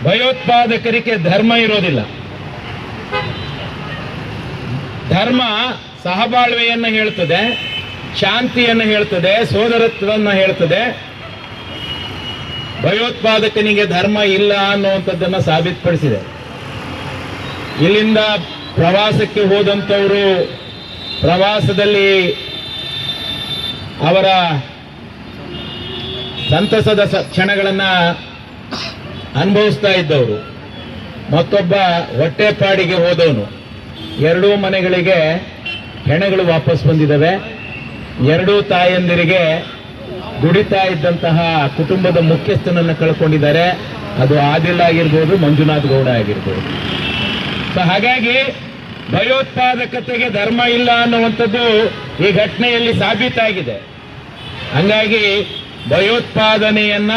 ಭಯೋತ್ಪಾದಕರಿಗೆ ಧರ್ಮ ಇರೋದಿಲ್ಲ. ಧರ್ಮ ಸಹಬಾಳ್ವೆಯನ್ನು ಹೇಳ್ತದೆ, ಶಾಂತಿಯನ್ನು ಹೇಳ್ತದೆ, ಸೋದರತ್ವವನ್ನು ಹೇಳ್ತದೆ. ಭಯೋತ್ಪಾದಕನಿಗೆ ಧರ್ಮ ಇಲ್ಲ ಅನ್ನುವಂಥದ್ದನ್ನು ಸಾಬೀತುಪಡಿಸಿದೆ. ಇಲ್ಲಿಂದ ಪ್ರವಾಸಕ್ಕೆ ಹೋದಂಥವರು ಪ್ರವಾಸದಲ್ಲಿ ಅವರ ಸಂತಸದ ಕ್ಷಣಗಳನ್ನು ಅನುಭವಿಸ್ತಾ ಇದ್ದವರು, ಮತ್ತೊಬ್ಬ ಹೊಟ್ಟೆಪಾಡಿಗೆ ಹೋದವನು. ಎರಡೂ ಮನೆಗಳಿಗೆ ಹೆಣಗಳು ವಾಪಸ್ ಬಂದಿದ್ದಾವೆ. ಎರಡೂ ತಾಯಂದಿರಿಗೆ ದುಡಿತಾ ಇದ್ದಂತಹ ಕುಟುಂಬದ ಮುಖ್ಯಸ್ಥನನ್ನು ಕಳ್ಕೊಂಡಿದ್ದಾರೆ. ಅದು ಆದಿಲ್ ಆಗಿರ್ಬೋದು, ಮಂಜುನಾಥ್ ಗೌಡ ಆಗಿರ್ಬೋದು. ಸೊ ಹಾಗಾಗಿ ಭಯೋತ್ಪಾದಕತೆಗೆ ಧರ್ಮ ಇಲ್ಲ ಅನ್ನುವಂಥದ್ದು ಈ ಘಟನೆಯಲ್ಲಿ ಸಾಬೀತಾಗಿದೆ. ಹಂಗಾಗಿ ಭಯೋತ್ಪಾದನೆಯನ್ನ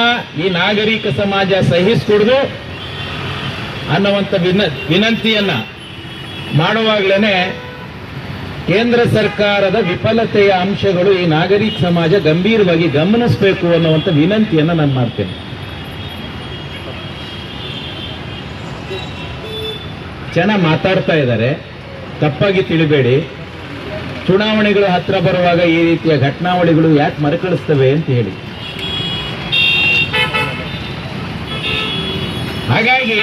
ಈ ನಾಗರಿಕ ಸಮಾಜ ಸಹಿಸಿಕೊಡುದು ಅನ್ನುವಂಥ ವಿನಂತಿಯನ್ನ ಮಾಡುವಾಗಲೇ ಕೇಂದ್ರ ಸರ್ಕಾರದ ವಿಫಲತೆಯ ಅಂಶಗಳು ಈ ನಾಗರಿಕ ಸಮಾಜ ಗಂಭೀರವಾಗಿ ಗಮನಿಸಬೇಕು ಅನ್ನುವಂಥ ವಿನಂತಿಯನ್ನ ನಾನು ಮಾಡ್ತೇನೆ. ಚೆನ್ನಾಗಿ ಮಾತಾಡ್ತಾ ಇದ್ದಾರೆ, ತಪ್ಪಾಗಿ ತಿಳಿಬೇಡಿ. ಚುನಾವಣೆಗಳು ಹತ್ರ ಬರುವಾಗ ಈ ರೀತಿಯ ಘಟನಾವಳಿಗಳು ಯಾಕೆ ಮರುಕಳಿಸ್ತವೆ ಅಂತ ಹೇಳಿ. ಹಾಗಾಗಿ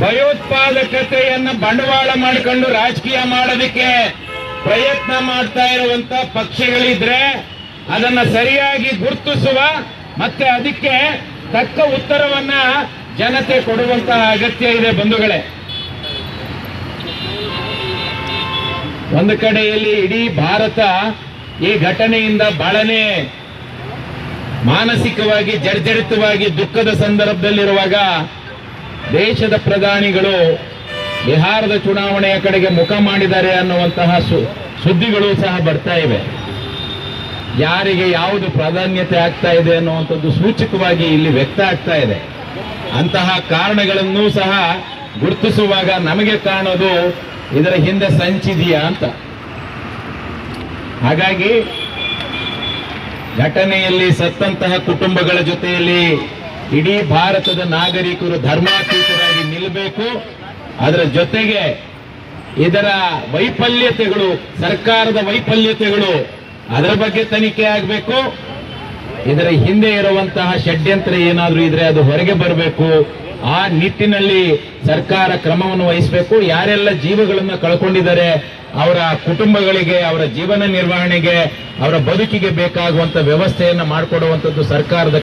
ಭಯೋತ್ಪಾದಕತೆಯನ್ನ ಬಂಡವಾಳ ಮಾಡಿಕೊಂಡು ರಾಜಕೀಯ ಮಾಡೋದಕ್ಕೆ ಪ್ರಯತ್ನ ಮಾಡ್ತಾ ಇರುವಂತ ಪಕ್ಷಗಳಿದ್ರೆ ಅದನ್ನ ಸರಿಯಾಗಿ ಗುರುತಿಸುವ ಮತ್ತೆ ಅದಕ್ಕೆ ತಕ್ಕ ಉತ್ತರವನ್ನ ಜನತೆ ಕೊಡುವಂತಹ ಅಗತ್ಯ ಇದೆ ಬಂಧುಗಳೇ. ಒಂದು ಕಡೆಯಲ್ಲಿ ಇಡೀ ಭಾರತ ಈ ಘಟನೆಯಿಂದ ಬಹಳನೇ ಮಾನಸಿಕವಾಗಿ ಜರ್ಜರಿತವಾಗಿ ದುಃಖದ ಸಂದರ್ಭದಲ್ಲಿರುವಾಗ ದೇಶದ ಪ್ರಧಾನಿಗಳು ಬಿಹಾರದ ಚುನಾವಣೆಯ ಕಡೆಗೆ ಮುಖ ಮಾಡಿದ್ದಾರೆ ಅನ್ನುವಂತಹ ಸುದ್ದಿಗಳು ಸಹ ಬರ್ತಾ ಇವೆ. ಯಾರಿಗೆ ಯಾವುದು ಪ್ರಾಧಾನ್ಯತೆ ಆಗ್ತಾ ಇದೆ ಅನ್ನುವಂಥದ್ದು ಸೂಚಕವಾಗಿ ಇಲ್ಲಿ ವ್ಯಕ್ತ ಆಗ್ತಾ ಇದೆ. ಅಂತಹ ಕಾರಣಗಳನ್ನು ಸಹ ಗುರುತಿಸುವಾಗ ನಮಗೆ ಕಾಣೋದು ಇದರ ಹಿಂದೆ ಸಂಚಿದೆಯಾ ಅಂತ. ಹಾಗಾಗಿ ಘಟನೆಯಲ್ಲಿ ಸತ್ತಂತಹ ಕುಟುಂಬಗಳ ಜೊತೆಯಲ್ಲಿ ಇಡೀ ಭಾರತದ ನಾಗರಿಕರು ಧರ್ಮಾತೀತರಾಗಿ ನಿಲ್ಲಬೇಕು. ಅದರ ಜೊತೆಗೆ ಇದರ ವೈಫಲ್ಯತೆಗಳು, ಸರ್ಕಾರದ ವೈಫಲ್ಯತೆಗಳು, ಅದರ ಬಗ್ಗೆ ತನಿಖೆ ಆಗಬೇಕು. ಇದರ ಹಿಂದೆ ಇರುವಂತಹ ಷಡ್ಯಂತ್ರ ಏನಾದರೂ ಇದ್ರೆ ಅದು ಹೊರಗೆ ಬರಬೇಕು. ಆ ನಿಟ್ಟಿನಲ್ಲಿ ಸರ್ಕಾರ ಕ್ರಮವನ್ನು ವಹಿಸಬೇಕು. ಯಾರೆಲ್ಲ ಜೀವಗಳನ್ನು ಕಳ್ಕೊಂಡಿದ್ದಾರೆ ಅವರ ಕುಟುಂಬಗಳಿಗೆ, ಅವರ ಜೀವನ ನಿರ್ವಹಣೆಗೆ, ಅವರ ಬದುಕಿಗೆ ಬೇಕಾಗುವಂತ ವ್ಯವಸ್ಥೆಯನ್ನು ಮಾಡಿಕೊಡುವಂಥದ್ದು ಸರ್ಕಾರದ